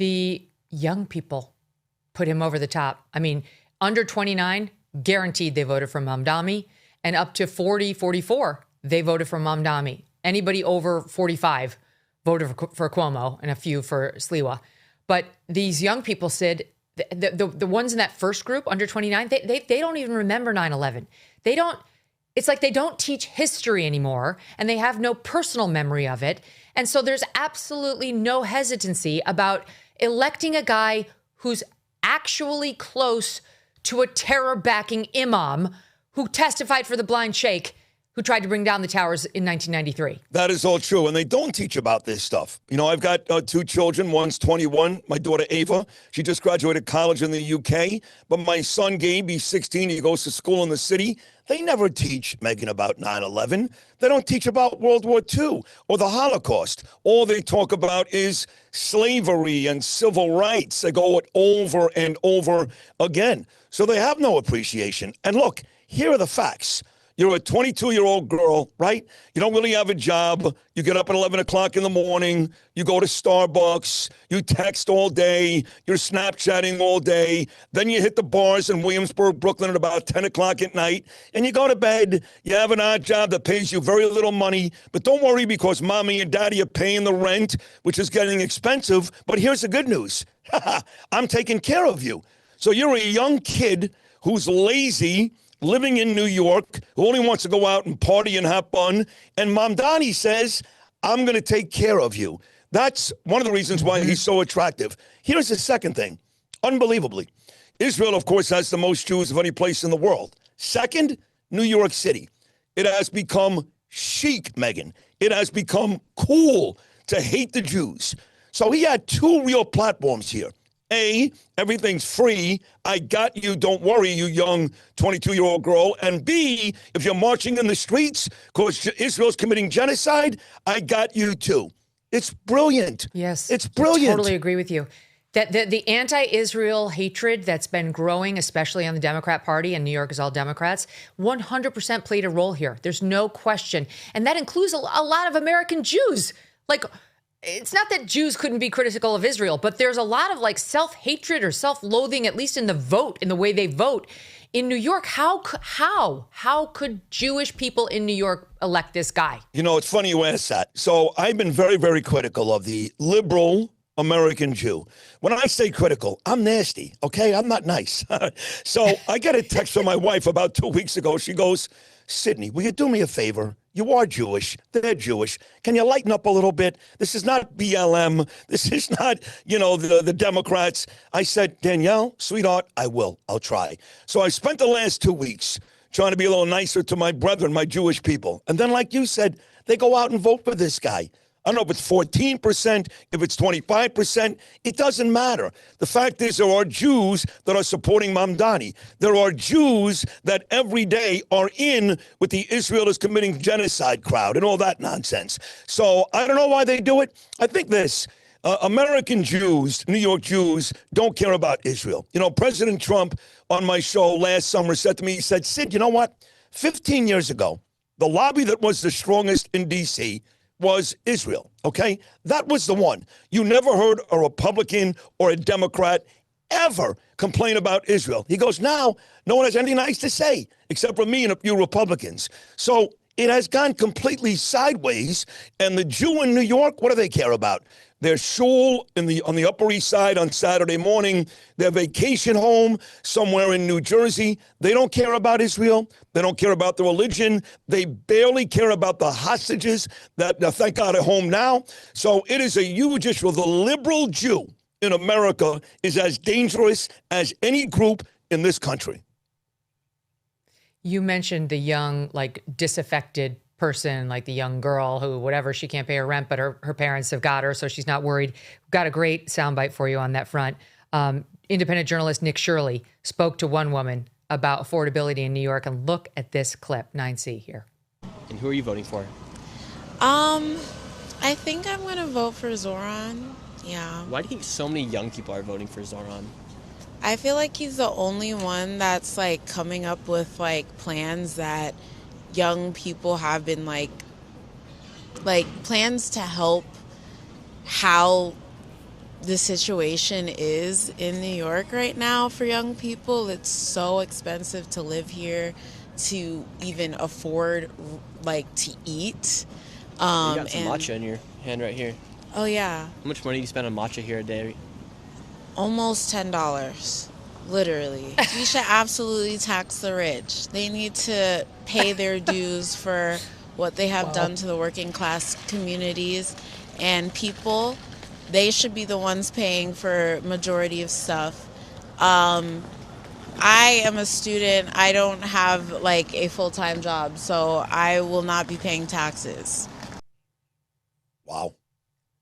the young people put him over the top. I mean, under 29, guaranteed they voted for Mamdani, and up to 40, 44, they voted for Mamdani. Anybody over 45 voted for Cuomo and a few for Sliwa. But these young people, Sid, the ones in that first group, under 29, they don't even remember 9/11. It's like they don't teach history anymore, and they have no personal memory of it. And so there's absolutely no hesitancy about electing a guy who's actually close to a terror-backing imam who testified for the blind sheikh who tried to bring down the towers in 1993. That is all true. And they don't teach about this stuff. You know, I've got 2 children. One's 21. My daughter, Ava, she just graduated college in the UK. But my son, Gabe, he's 16. He goes to school in the city. They never teach, Megyn, about 9/11. They don't teach about World War II or the Holocaust. All they talk about is slavery and civil rights. They go it over and over again. So they have no appreciation. And look, here are the facts. You're a 22-year-old girl, right? You don't really have a job. You get up at 11 o'clock in the morning. You go to Starbucks. You text all day. You're Snapchatting all day. Then you hit the bars in Williamsburg, Brooklyn at about 10 o'clock at night. And you go to bed. You have an odd job that pays you very little money. But don't worry, because mommy and daddy are paying the rent, which is getting expensive. But here's the good news. I'm taking care of you. So you're a young kid who's lazy, living in New York, who only wants to go out and party and have fun. And Mamdani says, I'm going to take care of you. That's one of the reasons why he's so attractive. Here's the second thing. Unbelievably, Israel, of course, has the most Jews of any place in the world. Second, New York City. It has become chic, Megyn. It has become cool to hate the Jews. So he had 2 real platforms here. A, everything's free. I got you. Don't worry, you young 22-year-old girl. And B, if you're marching in the streets because Israel's committing genocide, I got you too. It's brilliant. Yes. It's brilliant. I totally agree with you. That the anti-Israel hatred that's been growing, especially on the Democrat Party, and New York is all Democrats, 100% played a role here. There's no question. And that includes a lot of American Jews. Like, it's not that Jews couldn't be critical of Israel, but there's a lot of like self-hatred or self-loathing, at least in the vote, in the way they vote. In New York, how could Jewish people in New York elect this guy? You know, it's funny you ask that. So I've been very, very critical of the liberal American Jew. When I say critical, I'm nasty, okay? I'm not nice. So I got a text from my wife about 2 weeks ago. She goes, Sydney, will you do me a favor? You are Jewish. They're Jewish. Can you lighten up a little bit? This is not BLM. This is not, the Democrats. I said, Danielle, sweetheart, I will. I'll try. So I spent the last 2 weeks trying to be a little nicer to my brethren, my Jewish people. And then, like you said, they go out and vote for this guy. I don't know if it's 14%, if it's 25%, it doesn't matter. The fact is there are Jews that are supporting Mamdani. There are Jews that every day are in with the Israel is committing genocide crowd and all that nonsense. So I don't know why they do it. I think this. American Jews, New York Jews, don't care about Israel. You know, President Trump on my show last summer said to me, he said, Sid, you know what? 15 years ago, the lobby that was the strongest in D.C. was Israel, okay? That was the one. You never heard a Republican or a Democrat ever complain about Israel. He goes, now, no one has anything nice to say except for me and a few Republicans. So it has gone completely sideways. And the Jew in New York, what do they care about? Their shul on the Upper East Side on Saturday morning, their vacation home somewhere in New Jersey. They don't care about Israel. They don't care about the religion. They barely care about the hostages that, thank God, are home now. So it is a huge issue. The liberal Jew in America is as dangerous as any group in this country. You mentioned the young, disaffected person, like the young girl who, whatever, she can't pay her rent, but her parents have got her, so she's not worried. Got a great soundbite for you on that front. Independent journalist Nick Shirley spoke to one woman about affordability in New York, and look at this clip, 9C here. And who are you voting for? I think I'm going to vote for Zoran. Yeah. Why do you think so many young people are voting for Zoran? I feel like he's the only one that's coming up with plans that young people have been like plans to help how the situation is in New York right now for young people. It's so expensive to live here, to even afford like to eat. You got some matcha in your hand right here. Oh yeah. How much money do you spend on matcha here a day? Almost $10. Literally. We should absolutely tax the rich. They need to pay their dues for what they have done to the working class communities and people. They should be the ones paying for majority of stuff. I am a student. I don't have like a full-time job, so I will not be paying taxes. Wow.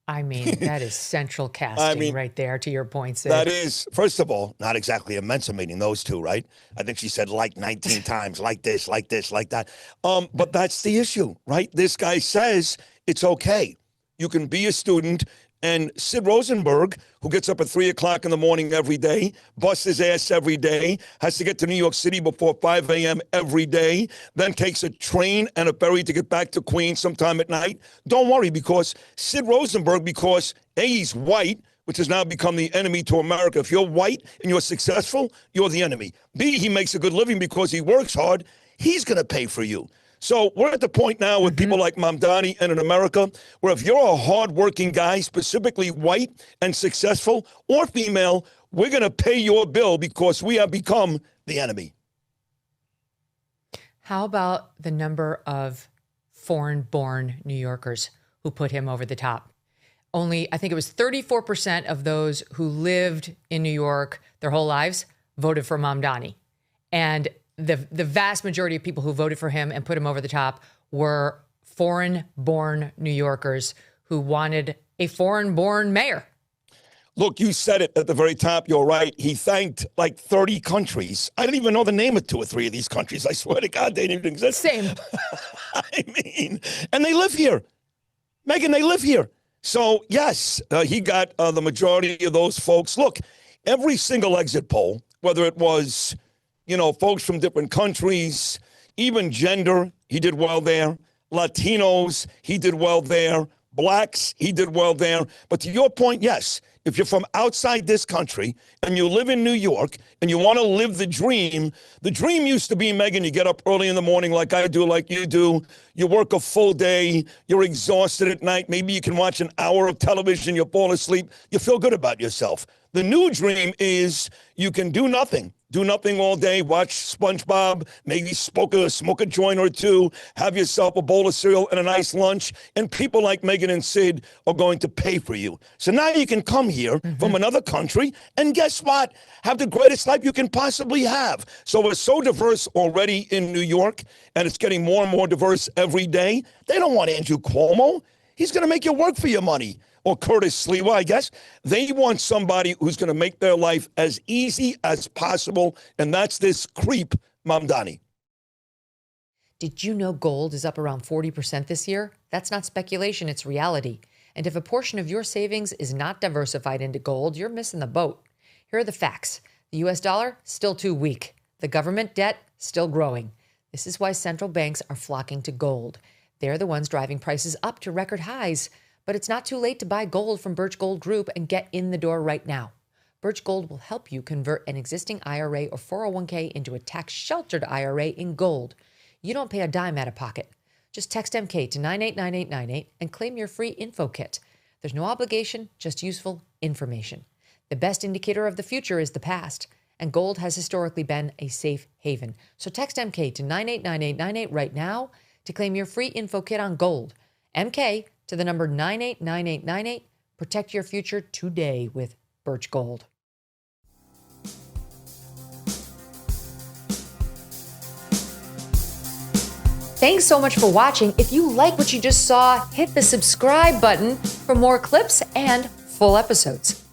I mean, that is central casting right there, to your point, Sid. That is, first of all, not exactly a Mensa meeting, those two, right? I think she said like 19 times, like this, like that. But that's the issue, right? This guy says it's okay. You can be a student. And Sid Rosenberg, who gets up at 3 o'clock in the morning every day, busts his ass every day, has to get to New York City before 5 a.m. every day, then takes a train and a ferry to get back to Queens sometime at night. Don't worry, because Sid Rosenberg, because A, he's white, which has now become the enemy to America. If you're white and you're successful, you're the enemy. B, he makes a good living because he works hard. He's going to pay for you. So we're at the point now with people like Mamdani and in America where if you're a hardworking guy, specifically white and successful or female, we're going to pay your bill because we have become the enemy. How about the number of foreign-born New Yorkers who put him over the top? Only, I think it was 34% of those who lived in New York their whole lives voted for Mamdani. And the vast majority of people who voted for him and put him over the top were foreign-born New Yorkers who wanted a foreign-born mayor. Look, you said it at the very top. You're right. He thanked like 30 countries. I didn't even know the name of 2 or 3 of these countries. I swear to God, they didn't even exist. Same. I mean, and they live here. Megyn, they live here. So, yes, he got the majority of those folks. Look, every single exit poll, whether it was folks from different countries, even gender, he did well there. Latinos, he did well there. Blacks, he did well there. But to your point, yes, if you're from outside this country and you live in New York and you want to live the dream used to be, Megyn, you get up early in the morning like I do, like you do. You work a full day. You're exhausted at night. Maybe you can watch an hour of television. You fall asleep. You feel good about yourself. The new dream is you can do nothing. Do nothing all day, watch SpongeBob, maybe smoke a joint or 2, have yourself a bowl of cereal and a nice lunch, and people like Megyn and Sid are going to pay for you. So now you can come here from another country, and guess what? Have the greatest life you can possibly have. So we're so diverse already in New York, and it's getting more and more diverse every day. They don't want Andrew Cuomo. He's going to make you work for your money. Or Curtis Sliwa, I guess. They want somebody who's going to make their life as easy as possible, and that's this creep, Mamdani. Did you know gold is up around 40% this year? That's not speculation, it's reality. And if a portion of your savings is not diversified into gold, you're missing the boat. Here are the facts. The US dollar, still too weak. The government debt, still growing. This is why central banks are flocking to gold. They're the ones driving prices up to record highs. But it's not too late to buy gold from Birch Gold Group and get in the door right now. Birch Gold will help you convert an existing IRA or 401k into a tax-sheltered IRA in gold. You don't pay a dime out of pocket. Just text MK to 989898 and claim your free info kit. There's no obligation, just useful information. The best indicator of the future is the past, and gold has historically been a safe haven. So text MK to 989898 right now to claim your free info kit on gold. MK to the number 989898. Protect your future today with Birch Gold. Thanks so much for watching. If you like what you just saw, hit the subscribe button for more clips and full episodes.